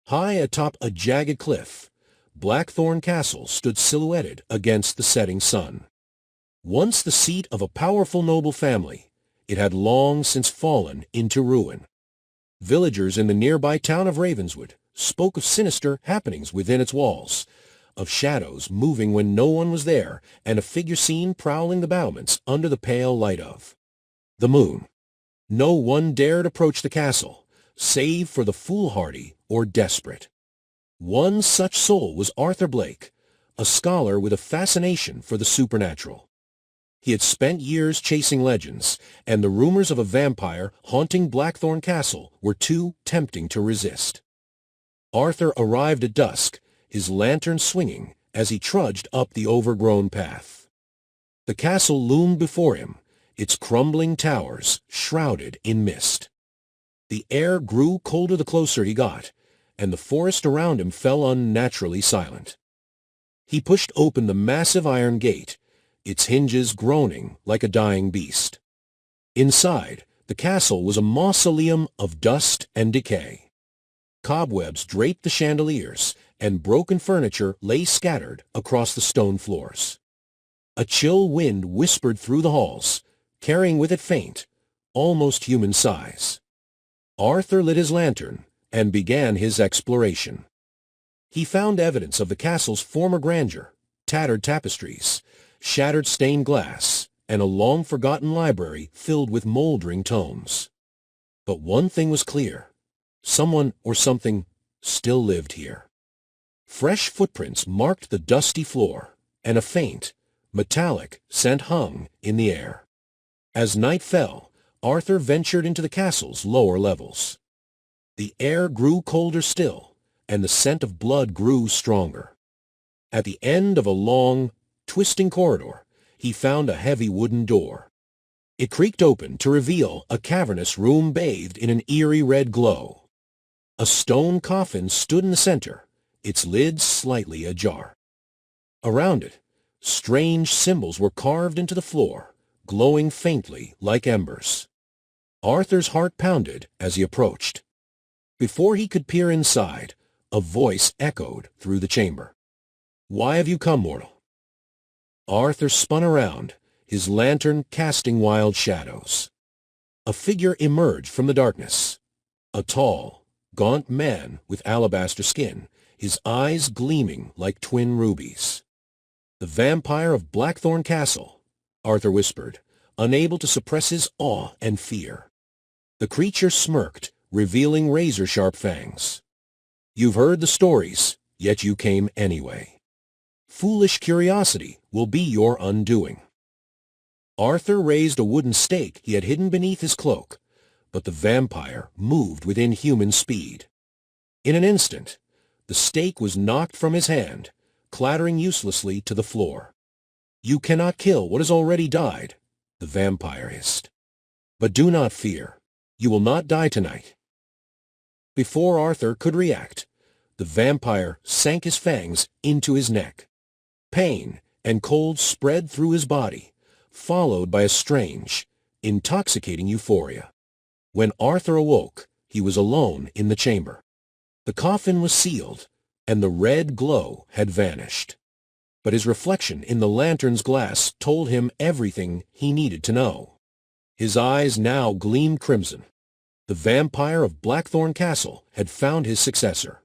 High atop a jagged cliff, Blackthorn Castle stood silhouetted against the setting sun. Once the seat of a powerful noble family, it had long since fallen into ruin. Villagers in the nearby town of Ravenswood spoke of sinister happenings within its walls, of shadows moving when no one was there, and a figure seen prowling the battlements under the pale light of the moon. No one dared approach the castle, save for the foolhardy or desperate. One such soul was Arthur Blake, a scholar with a fascination for the supernatural. He had spent years chasing legends, and the rumors of a vampire haunting Blackthorn Castle were too tempting to resist. Arthur arrived at dusk, his lantern swinging as he trudged up the overgrown path. The castle loomed before him, its crumbling towers shrouded in mist. The air grew colder the closer he got, and the forest around him fell unnaturally silent. He pushed open the massive iron gate, its hinges groaning like a dying beast. Inside, the castle was a mausoleum of dust and decay. Cobwebs draped the chandeliers, and broken furniture lay scattered across the stone floors. A chill wind whispered through the halls, carrying with it faint, almost human sighs. Arthur lit his lantern and began his exploration. He found evidence of the castle's former grandeur, tattered tapestries, shattered stained glass, and a long-forgotten library filled with moldering tomes. But one thing was clear. Someone or something still lived here. Fresh footprints marked the dusty floor, and a faint, metallic scent hung in the air. As night fell, Arthur ventured into the castle's lower levels. The air grew colder still, and the scent of blood grew stronger. At the end of a long, twisting corridor, he found a heavy wooden door. It creaked open to reveal a cavernous room bathed in an eerie red glow. A stone coffin stood in the center, its lid slightly ajar. Around it, strange symbols were carved into the floor, glowing faintly like embers. Arthur's heart pounded as he approached. Before he could peer inside, a voice echoed through the chamber. "Why have you come, mortal?" Arthur spun around, his lantern casting wild shadows. A figure emerged from the darkness. A tall, gaunt man with alabaster skin, his eyes gleaming like twin rubies. "The vampire of Blackthorn Castle," Arthur whispered, unable to suppress his awe and fear. The creature smirked, revealing razor-sharp fangs. "You've heard the stories, yet you came anyway. Foolish curiosity will be your undoing." Arthur raised a wooden stake he had hidden beneath his cloak, but the vampire moved with inhuman speed. In an instant, the stake was knocked from his hand, clattering uselessly to the floor. "You cannot kill what has already died," the vampire hissed. "But do not fear. You will not die tonight." Before Arthur could react, the vampire sank his fangs into his neck. Pain and cold spread through his body, followed by a strange, intoxicating euphoria. When Arthur awoke, he was alone in the chamber. The coffin was sealed, and the red glow had vanished. But his reflection in the lantern's glass told him everything he needed to know. His eyes now gleamed crimson. The vampire of Blackthorn Castle had found his successor.